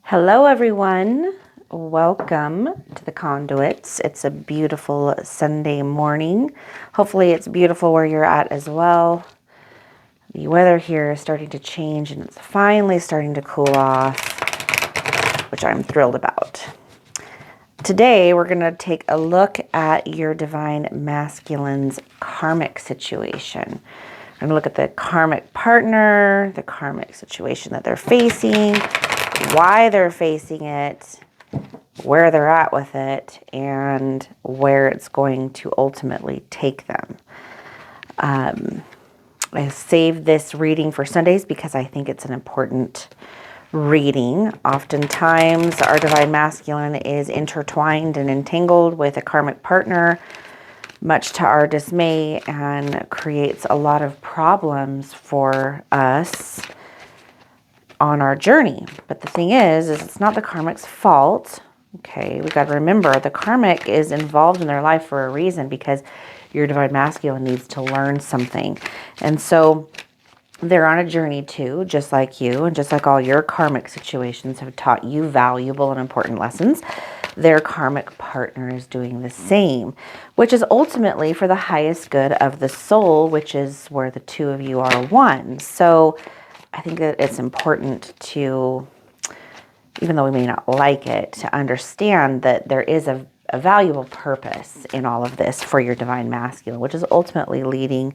Hello, everyone. Welcome to the Conduits. It's a beautiful Sunday morning. Hopefully, it's beautiful where you're at as well. The weather here is starting to change and it's finally starting to cool off, which I'm thrilled about. Today, we're going to take a look at your divine masculine's karmic situation. I'm going to look at the karmic partner, the karmic situation that they're facing, why they're facing it, where they're at with it, and where it's going to ultimately take them. I saved this reading for Sundays because I think it's an important reading. Oftentimes, our divine masculine is intertwined and entangled with a karmic partner, much to our dismay, and creates a lot of problems for us on our journey. But the thing is it's not the karmic's fault. Okay, we got to remember the karmic is involved in their life for a reason, because your divine masculine needs to learn something. And so they're on a journey too, just like you, and just like all your karmic situations have taught you valuable and important lessons. Their karmic partner is doing the same, which is ultimately for the highest good of the soul, which is where the two of you are one. So I think that it's important to, even though we may not like it, to understand that there is a valuable purpose in all of this for your divine masculine, which is ultimately leading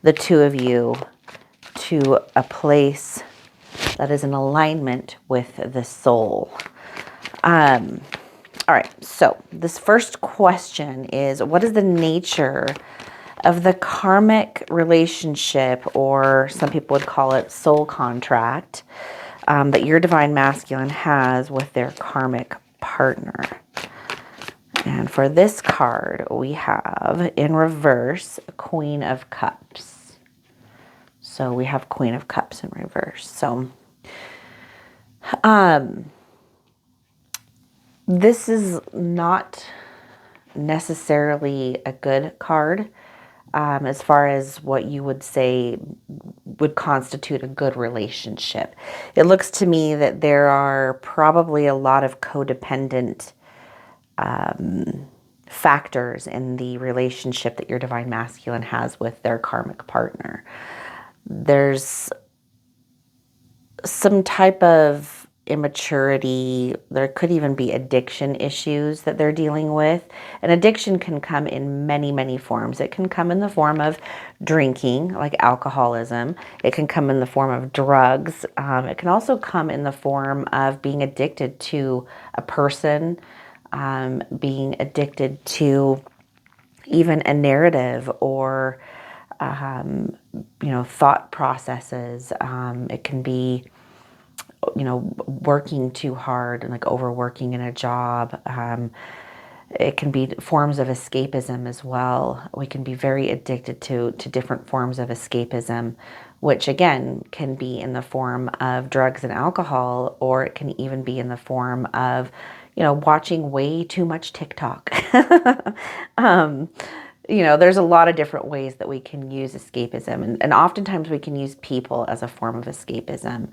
the two of you to a place that is in alignment with the soul. All right, so this first question is, what is the nature of the karmic relationship, or some people would call it soul contract, that your divine masculine has with their karmic partner? And for this card, we have in reverse Queen of Cups. So we have Queen of Cups in reverse. So this is not necessarily a good card. As far as what you would say would constitute a good relationship. It looks to me that there are probably a lot of codependent factors in the relationship that your divine masculine has with their karmic partner. There's some type of immaturity. There could even be addiction issues that they're dealing with. And addiction can come in many, many forms. It can come in the form of drinking, like alcoholism. It can come in the form of drugs. It can also come in the form of being addicted to a person, being addicted to even a narrative or, thought processes. It can be working too hard and like overworking in a job. It can be forms of escapism as well. We can be very addicted to different forms of escapism, which again can be in the form of drugs and alcohol, or it can even be in the form of, watching way too much TikTok. There's a lot of different ways that we can use escapism, and oftentimes we can use people as a form of escapism.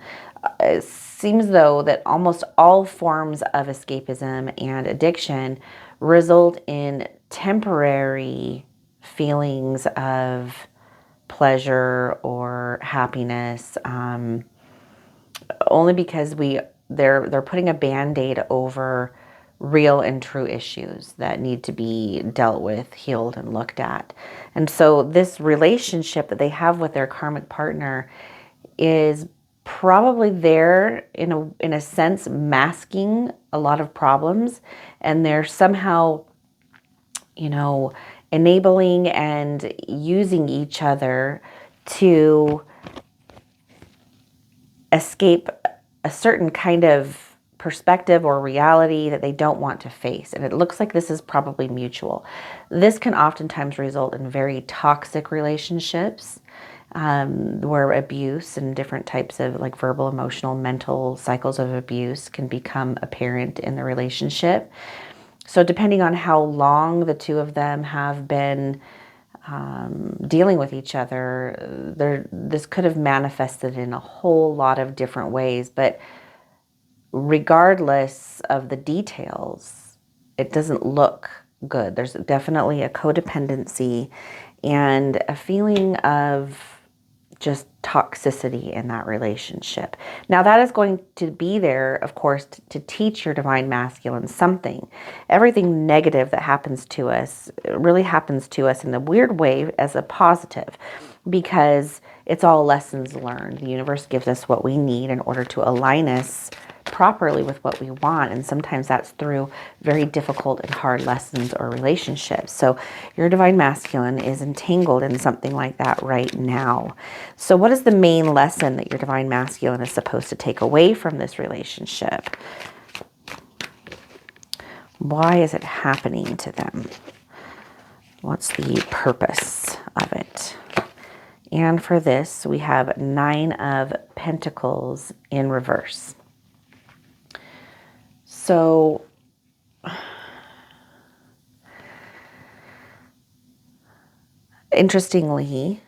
It seems though that almost all forms of escapism and addiction result in temporary feelings of pleasure or happiness, only because they're putting a band-aid over real and true issues that need to be dealt with, healed, and looked at. And so this relationship that they have with their karmic partner is probably there in a sense masking a lot of problems, and they're somehow enabling and using each other to escape a certain kind of perspective or reality that they don't want to face. And it looks like this is probably mutual. This can oftentimes result in very toxic relationships, where abuse and different types of like verbal, emotional, mental cycles of abuse can become apparent in the relationship. So depending on how long the two of them have been dealing with each other, this could have manifested in a whole lot of different ways. But regardless of the details, it doesn't look good. There's definitely a codependency and a feeling of just toxicity in that relationship. Now that is going to be there, of course, to teach your divine masculine something. Everything negative that happens to us really happens to us in a weird way as a positive, because it's all lessons learned. The universe gives us what we need in order to align us properly with what we want, and sometimes that's through very difficult and hard lessons or relationships. So your divine masculine is entangled in something like that right now. So what is the main lesson that your divine masculine is supposed to take away from this relationship? Why is it happening to them? What's the purpose of it? And for this, we have 9 of Pentacles in reverse. So interestingly,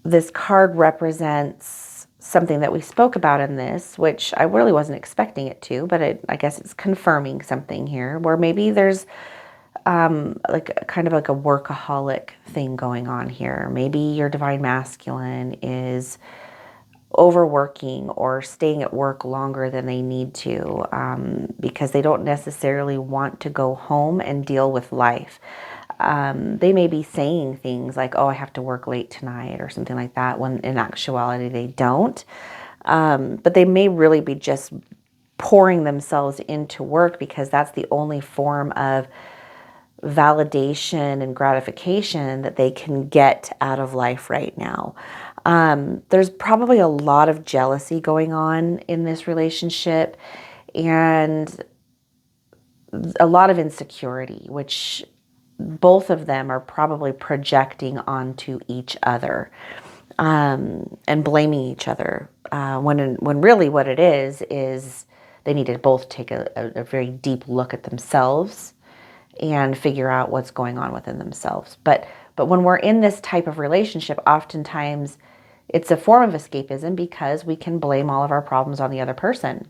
this card represents something that we spoke about in this, which I really wasn't expecting it to, but I guess it's confirming something here, where maybe there's like kind of like a workaholic thing going on here. Maybe your divine masculine is overworking or staying at work longer than they need to, because they don't necessarily want to go home and deal with life. They may be saying things like, oh, I have to work late tonight or something like that, when in actuality they don't. But they may really be just pouring themselves into work because that's the only form of validation and gratification that they can get out of life right now. There's probably a lot of jealousy going on in this relationship and a lot of insecurity, which both of them are probably projecting onto each other, and blaming each other, when really what it is they need to both take a very deep look at themselves and figure out what's going on within themselves. But when we're in this type of relationship, oftentimes it's a form of escapism because we can blame all of our problems on the other person.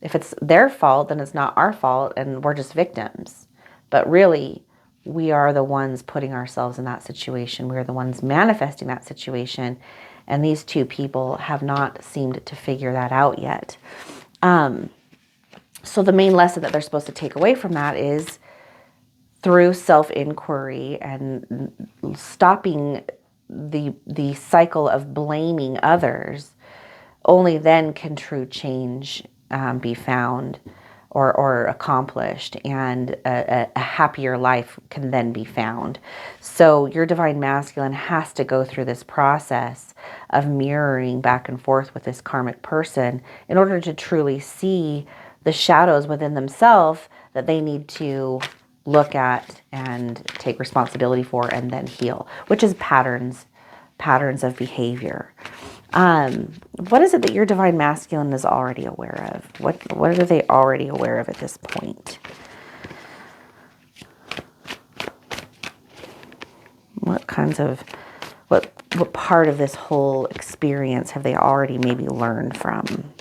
If it's their fault, then it's not our fault and we're just victims. But really, we are the ones putting ourselves in that situation. We're the ones manifesting that situation. And these two people have not seemed to figure that out yet. So the main lesson that they're supposed to take away from that is through self-inquiry and stopping the cycle of blaming others, only then can true change be found or accomplished, and a happier life can then be found. So your divine masculine has to go through this process of mirroring back and forth with this karmic person in order to truly see the shadows within themselves that they need to look at and take responsibility for and then heal, which is patterns of behavior. What is it that your divine masculine is already aware of? What are they already aware of at this point? What part of this whole experience have they already maybe learned from?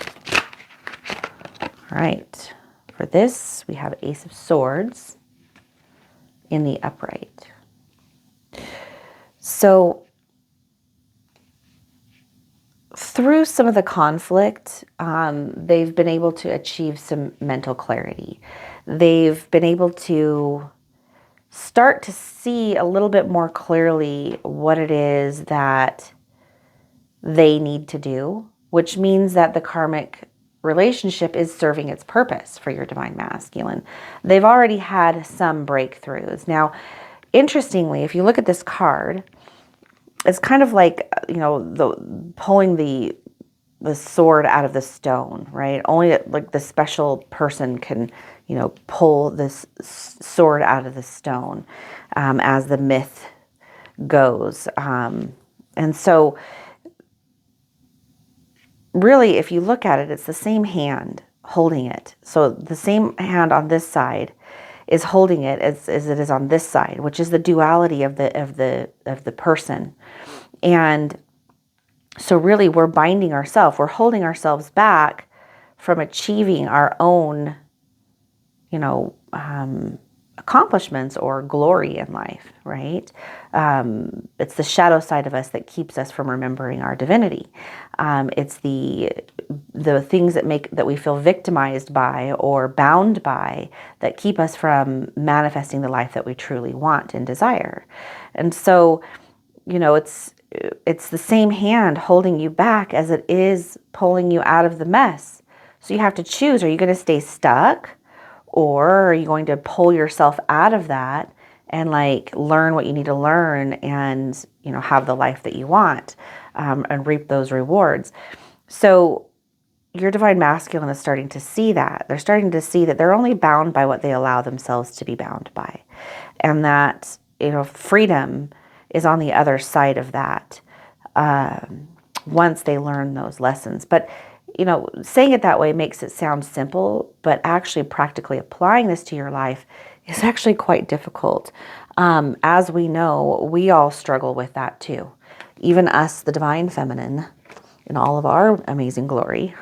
All right. For this, we have Ace of Swords in the upright. So through some of the conflict, they've been able to achieve some mental clarity. They've been able to start to see a little bit more clearly what it is that they need to do, which means that the karmic relationship is serving its purpose for your divine masculine. They've already had some breakthroughs. Now, interestingly, if you look at this card, it's kind of like, pulling the sword out of the stone, right? Only like the special person can, pull this sword out of the stone, as the myth goes. And so really, if you look at it, it's the same hand holding it. So the same hand on this side is holding it as it is on this side, which is the duality of the person. And so really we're binding ourselves, we're holding ourselves back from achieving our own, accomplishments or glory in life, right? It's the shadow side of us that keeps us from remembering our divinity. It's the things that we feel victimized by or bound by that keep us from manifesting the life that we truly want and desire. And so, it's the same hand holding you back as it is pulling you out of the mess. So you have to choose, are you going to stay stuck? Or are you going to pull yourself out of that and learn what you need to learn and, have the life that you want, and reap those rewards? So your divine masculine is starting to see that. They're starting to see that they're only bound by what they allow themselves to be bound by. And that, freedom is on the other side of that, once they learn those lessons. But saying it that way makes it sound simple, but actually practically applying this to your life is actually quite difficult. As we know, we all struggle with that too. Even us, the divine feminine, in all of our amazing glory,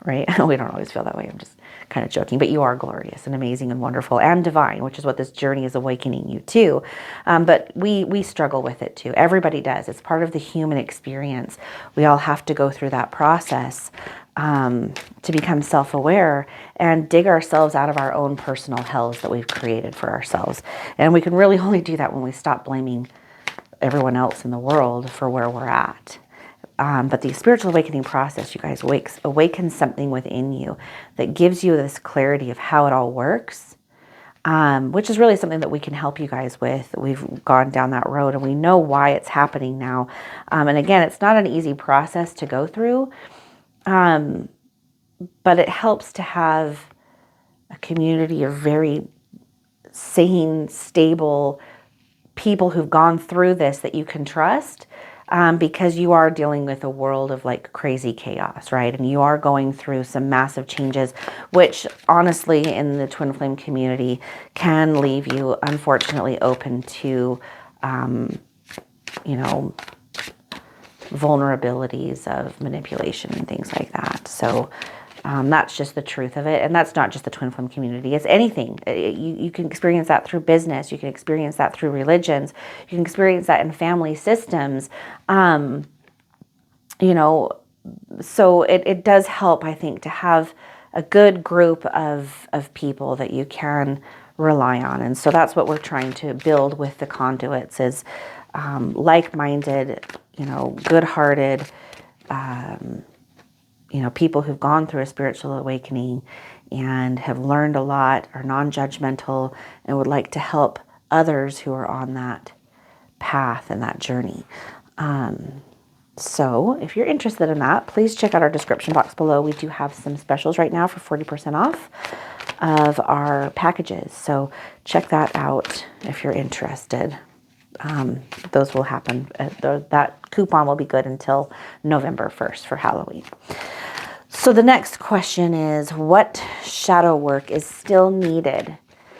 right? We don't always feel that way. I'm just kind of joking, but you are glorious and amazing and wonderful and divine, which is what this journey is awakening you to. But we struggle with it too. Everybody does. It's part of the human experience. We all have to go through that process to become self-aware and dig ourselves out of our own personal hells that we've created for ourselves. And we can really only do that when we stop blaming everyone else in the world for where we're at. But the spiritual awakening process, you guys, awakens something within you that gives you this clarity of how it all works, which is really something that we can help you guys with. We've gone down that road and we know why it's happening now. And again, it's not an easy process to go through, but it helps to have a community of very sane, stable people who've gone through this that you can trust. Because you are dealing with a world of crazy chaos, right? And you are going through some massive changes, which honestly in the twin flame community can leave you unfortunately open to, vulnerabilities of manipulation and things like that. So that's just the truth of it. And that's not just the twin flame community. It's anything. You can experience that through business. You can experience that through religions. You can experience that in family systems. So it does help, I think, to have a good group of people that you can rely on. And so that's what we're trying to build with the conduits is like-minded, good-hearted, people who've gone through a spiritual awakening and have learned a lot, are non-judgmental, and would like to help others who are on that path and that journey. So if you're interested in that, please check out our description box below. We do have some specials right now for 40% off of our packages. So check that out if you're interested. Those will happen. That coupon will be good until November 1st for Halloween. So the next question is, what shadow work is still needed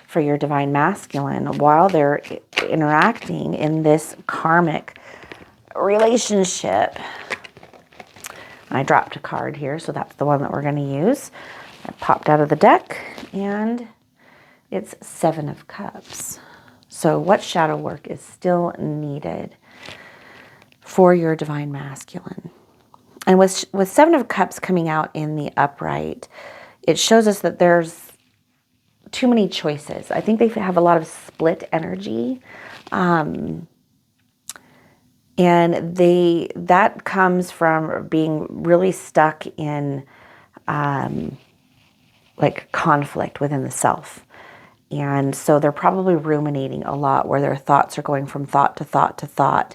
for your divine masculine while they're interacting in this karmic relationship? I dropped a card here, so that's the one that we're going to use. I popped out of the deck, and it's 7 of Cups. So what shadow work is still needed for your divine masculine? And with 7 of Cups coming out in the upright, it shows us that there's too many choices. I think they have a lot of split energy. And that comes from being really stuck in conflict within the self. And so they're probably ruminating a lot, where their thoughts are going from thought to thought to thought,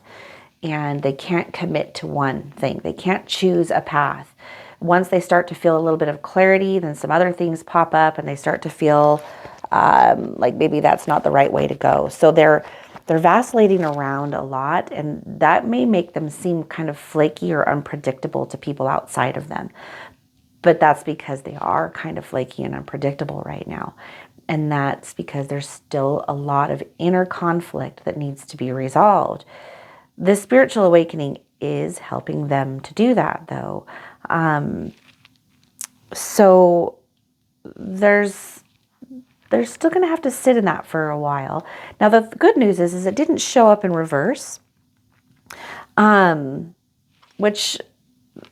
and they can't commit to one thing. They can't choose a path. Once they start to feel a little bit of clarity, then some other things pop up and they start to feel like maybe that's not the right way to go. So they're vacillating around a lot, and that may make them seem kind of flaky or unpredictable to people outside of them. But that's because they are kind of flaky and unpredictable right now. And that's because there's still a lot of inner conflict that needs to be resolved. The spiritual awakening is helping them to do that, though. So there's still going to have to sit in that for a while. Now, the good news is it didn't show up in reverse, which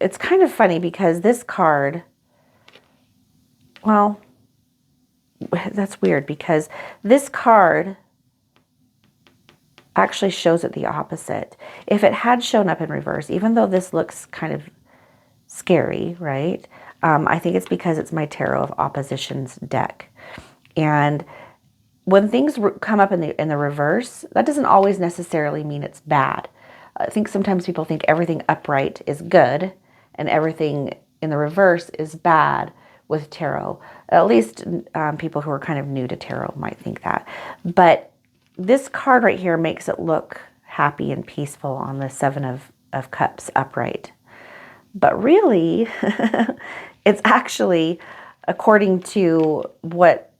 it's kind of funny because this card, well, that's weird because this card actually shows it the opposite. If it had shown up in reverse, even though this looks kind of scary, right? I think it's because it's my Tarot of Oppositions deck. And when things come up in the reverse, that doesn't always necessarily mean it's bad. I think sometimes people think everything upright is good and everything in the reverse is bad with tarot. At least people who are kind of new to tarot might think that. But this card right here makes it look happy and peaceful on the Seven of Cups upright. But really, it's actually, according to what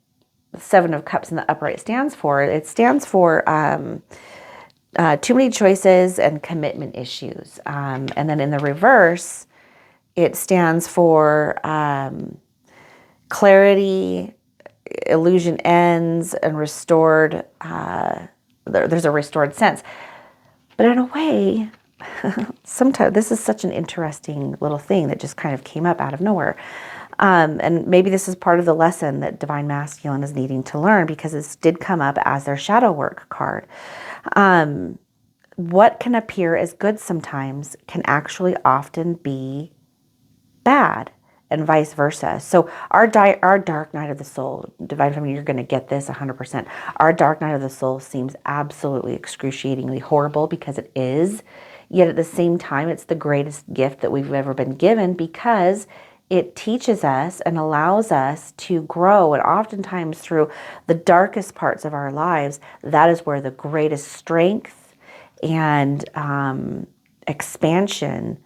Seven of Cups in the upright stands for, it stands for too many choices and commitment issues. And then in the reverse, it stands for clarity, illusion ends, and restored. There's a restored sense. But in a way, sometimes this is such an interesting little thing that just kind of came up out of nowhere. And maybe this is part of the lesson that Divine Masculine is needing to learn, because this did come up as their shadow work card. What can appear as good sometimes can actually often be bad, and vice versa. So our dark night of the soul, Divine Feminine, you're going to get this 100%. Our dark night of the soul seems absolutely excruciatingly horrible, because it is. Yet at the same time, it's the greatest gift that we've ever been given, because it teaches us and allows us to grow. And oftentimes through the darkest parts of our lives, that is where the greatest strength and expansion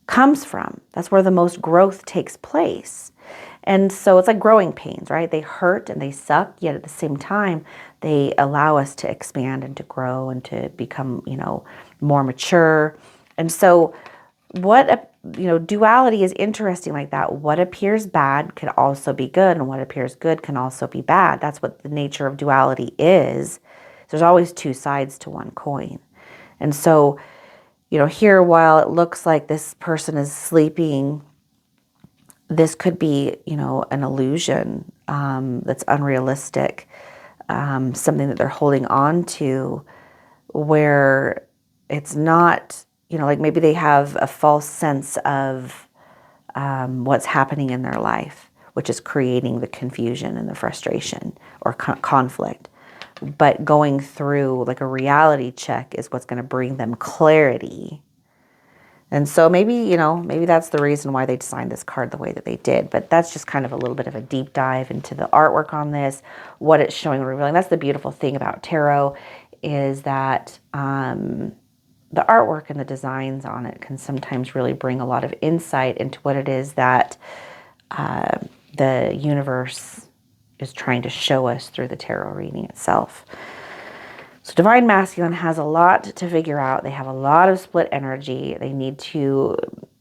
comes from. That's where the most growth takes place. And so it's like growing pains, right? They hurt and they suck, yet at the same time, they allow us to expand and to grow and to become, more mature. And so duality is interesting like that. What appears bad can also be good, and what appears good can also be bad. That's what the nature of duality is. There's always two sides to one coin. And so, here, while it looks like this person is sleeping, this could be, an illusion that's unrealistic, something that they're holding on to, where it's not, like maybe they have a false sense of what's happening in their life, which is creating the confusion and the frustration or conflict. But going through like a reality check is what's going to bring them clarity. And so maybe that's the reason why they designed this card the way that they did. But that's just kind of a little bit of a deep dive into the artwork on this, what it's showing and revealing. That's the beautiful thing about tarot, is that the artwork and the designs on it can sometimes really bring a lot of insight into what it is that the universe is trying to show us through the tarot reading itself. So Divine Masculine has a lot to figure out. They have a lot of split energy. They need to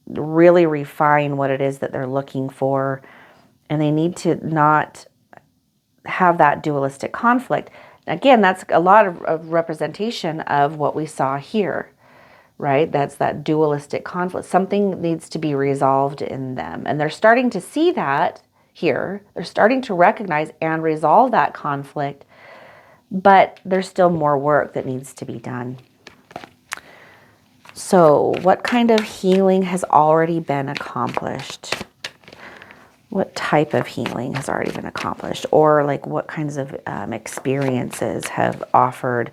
really refine what it is that they're looking for. And they need to not have that dualistic conflict. Again, that's a lot of representation of what we saw here, right? That's that dualistic conflict. Something needs to be resolved in them. And they're starting to see that here. They're starting to recognize and resolve that conflict. But there's still more work that needs to be done. So what kind of healing has already been accomplished? What type of healing has already been accomplished? Or like what kinds of experiences have offered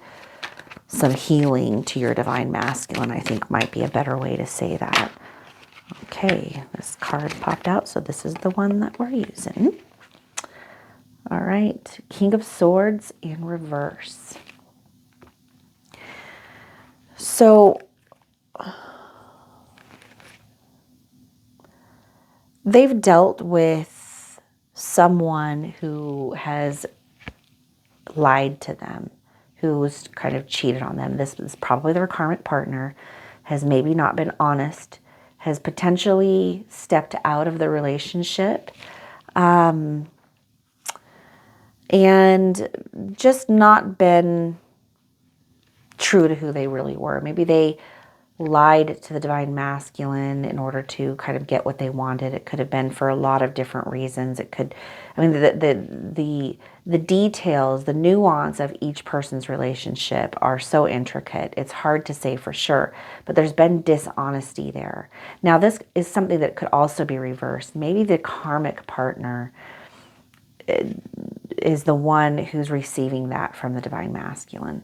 some healing to your Divine Masculine, I think might be a better way to say that. Okay, this card popped out, so this is the one that we're using. All right, King of Swords in reverse. So they've dealt with someone who has lied to them, who's kind of cheated on them. This is probably their karmic partner, has maybe not been honest, has potentially stepped out of the relationship, and just not been true to who they really were. Maybe they lied to the divine masculine in order to kind of get what they wanted. It could have been for a lot of different reasons. It could, I mean, the details, the nuance of each person's relationship are so intricate. It's hard to say for sure, but there's been dishonesty there. Now, this is something that could also be reversed. Maybe the karmic partner is the one who's receiving that from the divine masculine.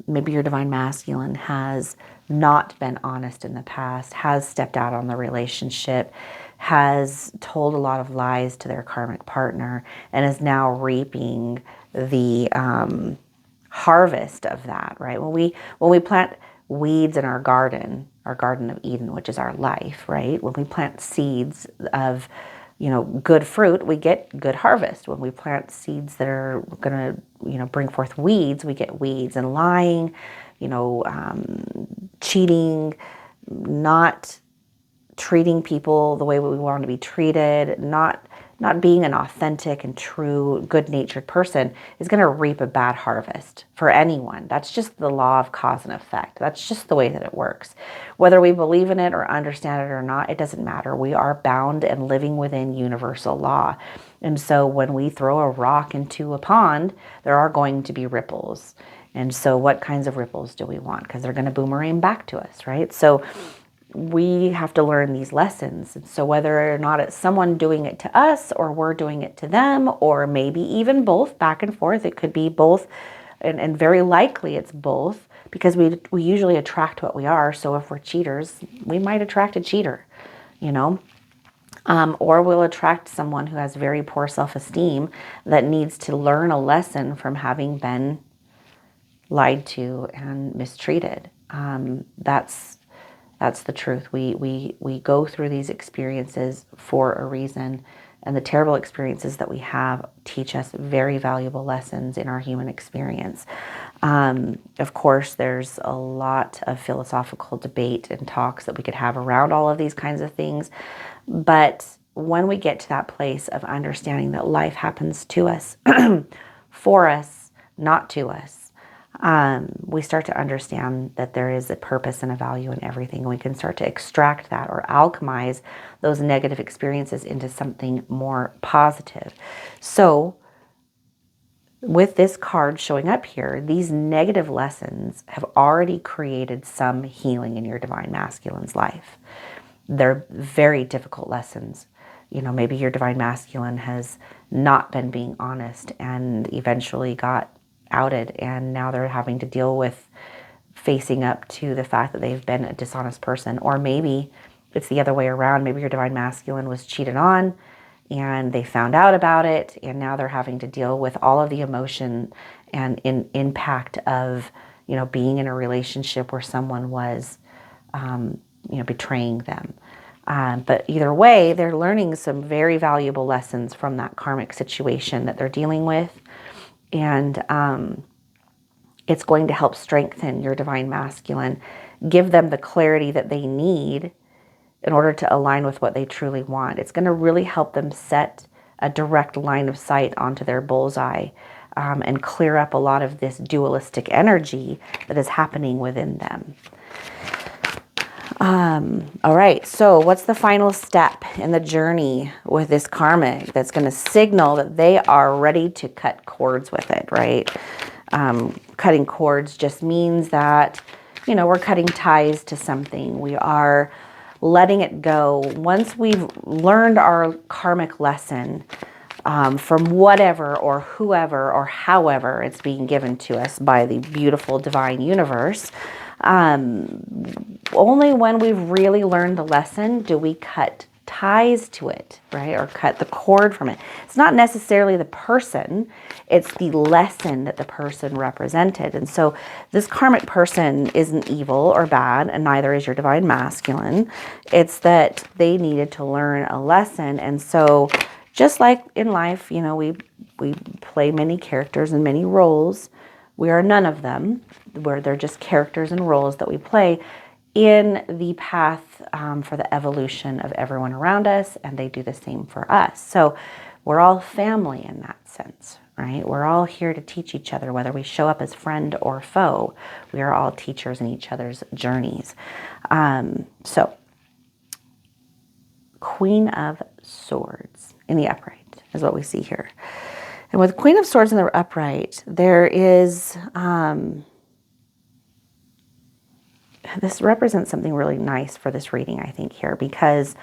Maybe your divine masculine has not been honest in the past, has stepped out on the relationship, has told a lot of lies to their karmic partner, and is now reaping the harvest of that, right? When we plant weeds in our Garden of Eden, which is our life, right? When we plant seeds of, good fruit, we get good harvest. When we plant seeds that are going to, bring forth weeds, we get weeds. And lying, cheating, not treating people the way we want to be treated, not being an authentic and true, good-natured person is going to reap a bad harvest for anyone. That's just the law of cause and effect. That's just the way that it works. Whether we believe in it or understand it or not, it doesn't matter. We are bound and living within universal law. And so when we throw a rock into a pond, there are going to be ripples. And so what kinds of ripples do we want? Because they're going to boomerang back to us, right? So we have to learn these lessons. And so whether or not it's someone doing it to us or we're doing it to them, or maybe even both, back and forth, it could be both, and very likely it's both, because we usually attract what we are. So if we're cheaters, we might attract a cheater, or we'll attract someone who has very poor self-esteem that needs to learn a lesson from having been lied to and mistreated. That's the truth. We go through these experiences for a reason, and the terrible experiences that we have teach us very valuable lessons in our human experience. Of course, there's a lot of philosophical debate and talks that we could have around all of these kinds of things, but when we get to that place of understanding that life happens to us, for us, not to us, we start to understand that there is a purpose and a value in everything. And we can start to extract that or alchemize those negative experiences into something more positive. So with this card showing up here, these negative lessons have already created some healing in your divine masculine's life. They're very difficult lessons. Maybe your divine masculine has not been being honest and eventually got outed, and now they're having to deal with facing up to the fact that they've been a dishonest person. Or maybe it's the other way around. Maybe your divine masculine was cheated on and they found out about it, and now they're having to deal with all of the emotion and impact of being in a relationship where someone was betraying them. But either way, they're learning some very valuable lessons from that karmic situation that they're dealing with. And it's going to help strengthen your divine masculine, give them the clarity that they need in order to align with what they truly want. It's going to really help them set a direct line of sight onto their bullseye, and clear up a lot of this dualistic energy that is happening within them. All right, so what's the final step in the journey with this karmic that's going to signal that they are ready to cut cords with it, right? Cutting cords just means that, we're cutting ties to something. We are letting it go. Once we've learned our karmic lesson, from whatever or whoever or however it's being given to us by the beautiful divine universe, only when we've really learned the lesson do we cut ties to it, right? Or cut the cord from it. It's not necessarily the person, it's the lesson that the person represented. And so this karmic person isn't evil or bad, and neither is your divine masculine. It's that they needed to learn a lesson. And so just like in life, we play many characters and many roles. We are none of them, where they're just characters and roles that we play. in the path for the evolution of everyone around us, and they do the same for us. So we're all family in that sense, right? We're all here to teach each other, whether we show up as friend or foe. We are all teachers in each other's journeys. So Queen of Swords in the upright is what we see here. And with Queen of Swords in the upright, there is, this represents something really nice for this reading, I think, here, because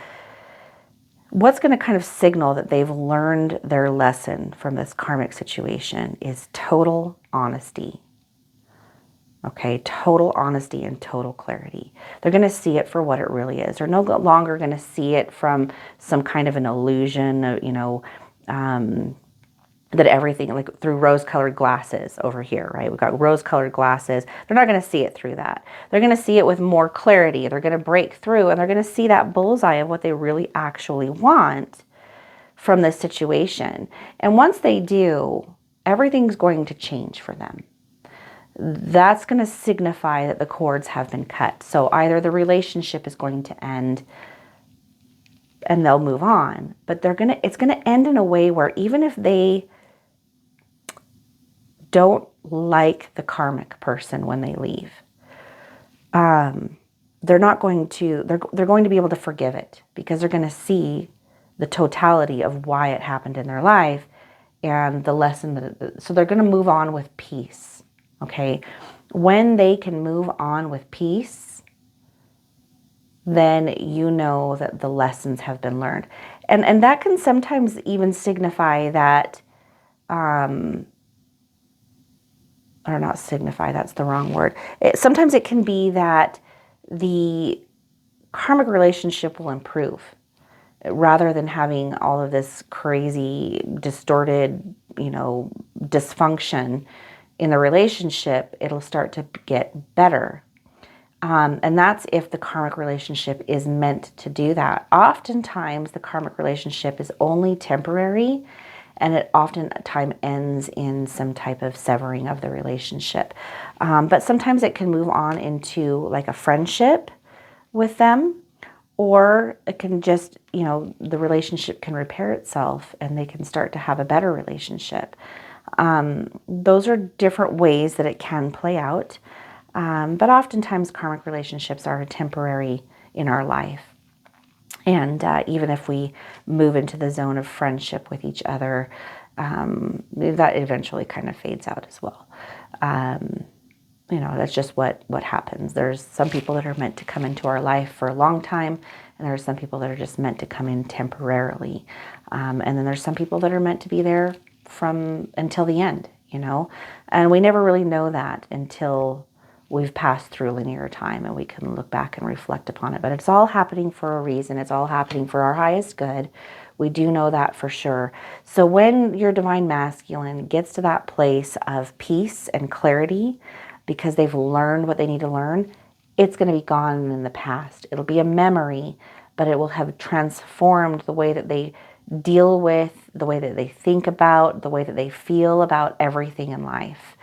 what's going to kind of signal that they've learned their lesson from this karmic situation is total honesty. Okay, total honesty and total clarity. They're going to see it for what it really is. They're no longer going to see it from some kind of an illusion, that everything, like through rose-colored glasses over here, right? We've got rose-colored glasses. They're not going to see it through that. They're going to see it with more clarity. They're going to break through, and they're going to see that bullseye of what they really actually want from this situation. And once they do, everything's going to change for them. That's going to signify that the cords have been cut. So either the relationship is going to end and they'll move on, but it's going to end in a way where even if they don't like the karmic person when they leave, they're going to be able to forgive it, because they're going to see the totality of why it happened in their life and the lesson so they're going to move on with peace. Okay, when they can move on with peace, then you know that the lessons have been learned. And that can sometimes even signify that, or not signify, that's the wrong word. Sometimes it can be that the karmic relationship will improve rather than having all of this crazy, distorted, dysfunction in the relationship. It'll start to get better. And that's if the karmic relationship is meant to do that. Oftentimes, the karmic relationship is only temporary, and it oftentimes ends in some type of severing of the relationship. But sometimes it can move on into like a friendship with them, or it can just, the relationship can repair itself and they can start to have a better relationship. Those are different ways that it can play out. But oftentimes karmic relationships are temporary in our life. And even if we move into the zone of friendship with each other, that eventually kind of fades out as well. That's just what happens. There's some people that are meant to come into our life for a long time, and there are some people that are just meant to come in temporarily. And then there's some people that are meant to be there until the end, and we never really know that until we've passed through linear time and we can look back and reflect upon it. But it's all happening for a reason. It's all happening for our highest good. We do know that for sure. So when your divine masculine gets to that place of peace and clarity, because they've learned what they need to learn, it's going to be gone in the past. It'll be a memory, but it will have transformed the way that they deal with, the way that they think about, the way that they feel about everything in life.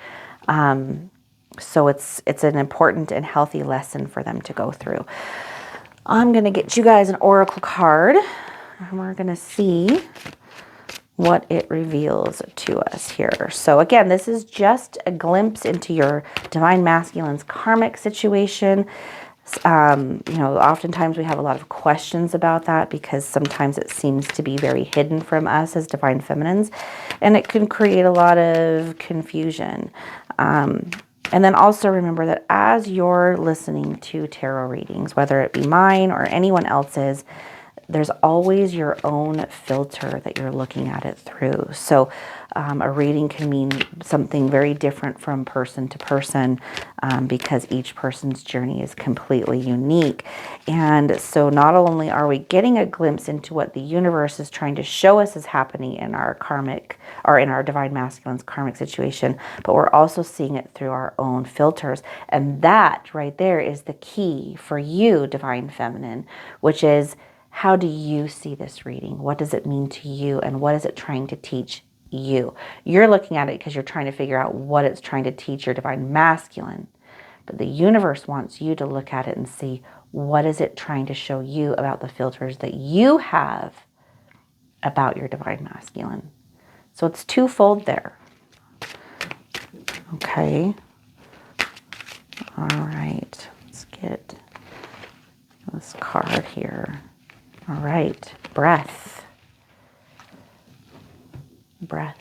So it's an important and healthy lesson for them to go through. I'm going to get you guys an oracle card, and we're going to see what it reveals to us here. So again, this is just a glimpse into your divine masculine's karmic situation. Oftentimes we have a lot of questions about that because sometimes it seems to be very hidden from us as divine feminines, and it can create a lot of confusion. And then also remember that as you're listening to tarot readings, whether it be mine or anyone else's, there's always your own filter that you're looking at it through. So a reading can mean something very different from person to person because each person's journey is completely unique. And so not only are we getting a glimpse into what the universe is trying to show us is happening in our karmic or in our divine masculine's karmic situation, but we're also seeing it through our own filters. And that right there is the key for you, divine feminine, which is, how do you see this reading? What does it mean to you? And what is it trying to teach you? You're looking at it because you're trying to figure out what it's trying to teach your divine masculine. But the universe wants you to look at it and see, what is it trying to show you about the filters that you have about your divine masculine? So it's twofold there. Okay. All right. Let's get this card here. All right. Breath. Breath.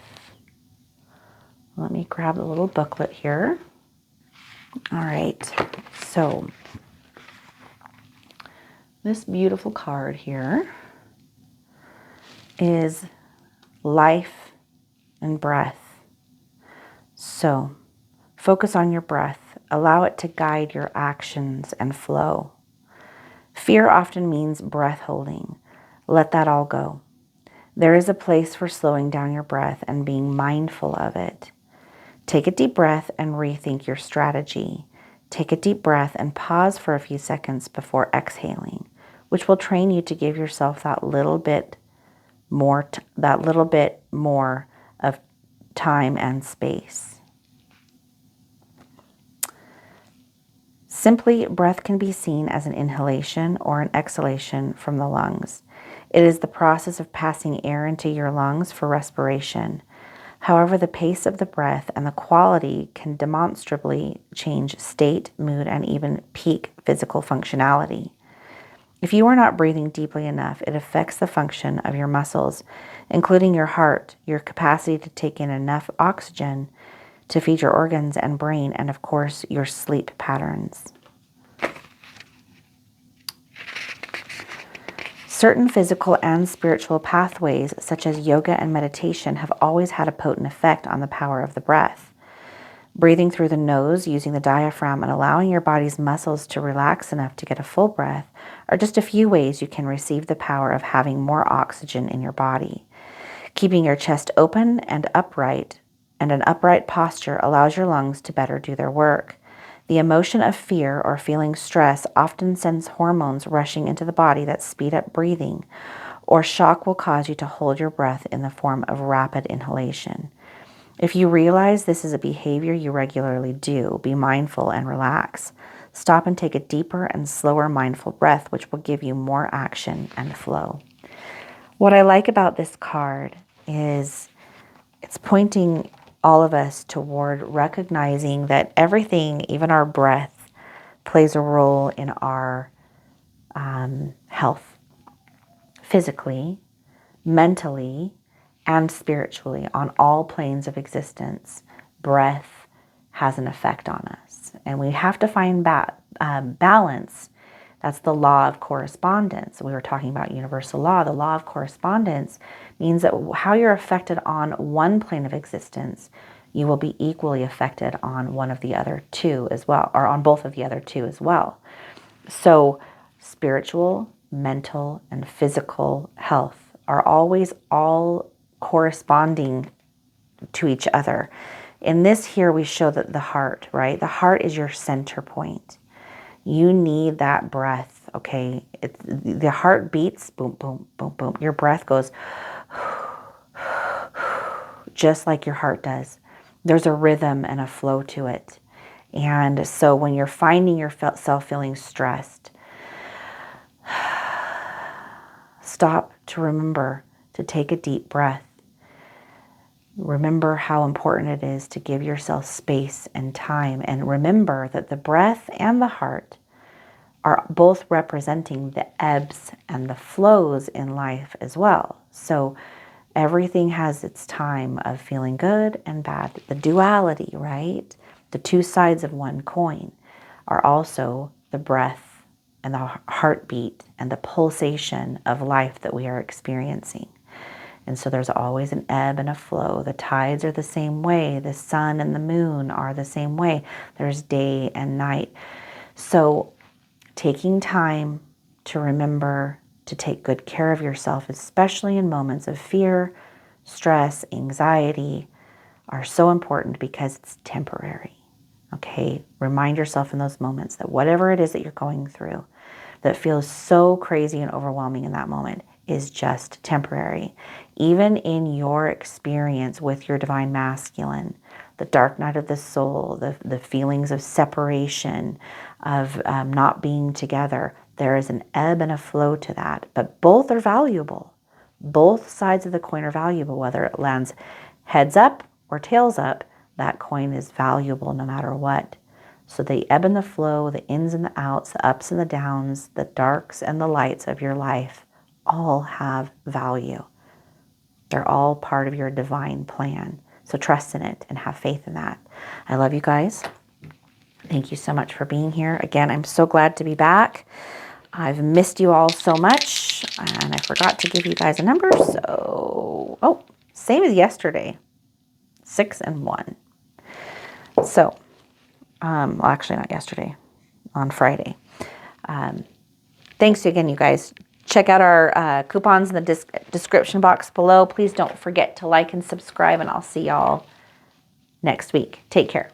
Let me grab the little booklet here. All right. So this beautiful card here is life and breath. So focus on your breath. Allow it to guide your actions and flow. Fear often means breath holding. Let that all go. There is a place for slowing down your breath and being mindful of it. Take a deep breath and rethink your strategy. Take a deep breath and pause for a few seconds before exhaling, which will train you to give yourself that little bit more of time and space. Simply, breath can be seen as an inhalation or an exhalation from the lungs. It is the process of passing air into your lungs for respiration. However, the pace of the breath and the quality can demonstrably change state, mood, and even peak physical functionality. If you are not breathing deeply enough, it affects the function of your muscles, including your heart, your capacity to take in enough oxygen to feed your organs and brain, and of course, your sleep patterns. Certain physical and spiritual pathways, such as yoga and meditation, have always had a potent effect on the power of the breath. Breathing through the nose, using the diaphragm, and allowing your body's muscles to relax enough to get a full breath are just a few ways you can receive the power of having more oxygen in your body. Keeping your chest open and upright, and an upright posture allows your lungs to better do their work. The emotion of fear or feeling stress often sends hormones rushing into the body that speed up breathing, or shock will cause you to hold your breath in the form of rapid inhalation. If you realize this is a behavior you regularly do, be mindful and relax. Stop and take a deeper and slower mindful breath, which will give you more action and flow. What I like about this card is it's pointing all of us toward recognizing that everything, even our breath, plays a role in our health, physically, mentally, and spiritually, on all planes of existence. Breath has an effect on us, and we have to find balance. That's the law of correspondence. We were talking about universal law. The law of correspondence means that how you're affected on one plane of existence, you will be equally affected on one of the other two as well, or on both of the other two as well. So spiritual, mental, and physical health are always all corresponding to each other. In this here, we show that the heart, right? The heart is your center point. You need that breath, okay? The heart beats, boom, boom, boom, boom. Your breath goes just like your heart does. There's a rhythm and a flow to it. And so when you're finding yourself feeling stressed, stop to remember to take a deep breath. Remember how important it is to give yourself space and time, and remember that the breath and the heart are both representing the ebbs and the flows in life as well. So everything has its time of feeling good and bad. The duality, right? The two sides of one coin are also the breath and the heartbeat and the pulsation of life that we are experiencing. And so there's always an ebb and a flow. The tides are the same way. The sun and the moon are the same way. There's day and night. So taking time to remember to take good care of yourself, especially in moments of fear, stress, anxiety, are so important because it's temporary. Okay? Remind yourself in those moments that whatever it is that you're going through that feels so crazy and overwhelming in that moment is just temporary. Even in your experience with your divine masculine, the dark night of the soul, the feelings of separation, of not being together. There is an ebb and a flow to that, but both are valuable. Both sides of the coin are valuable, whether it lands heads up or tails up, that coin is valuable no matter what. So the ebb and the flow, the ins and the outs, the ups and the downs, the darks and the lights of your life all have value. They're all part of your divine plan. So trust in it and have faith in that. I love you guys. Thank you so much for being here. Again, I'm so glad to be back. I've missed you all so much, and I forgot to give you guys a number. So, oh, same as yesterday, 6 and 1. So, well, actually not yesterday, on Friday. Thanks again, you guys. Check out our coupons in the description box below. Please don't forget to like and subscribe, and I'll see y'all next week. Take care.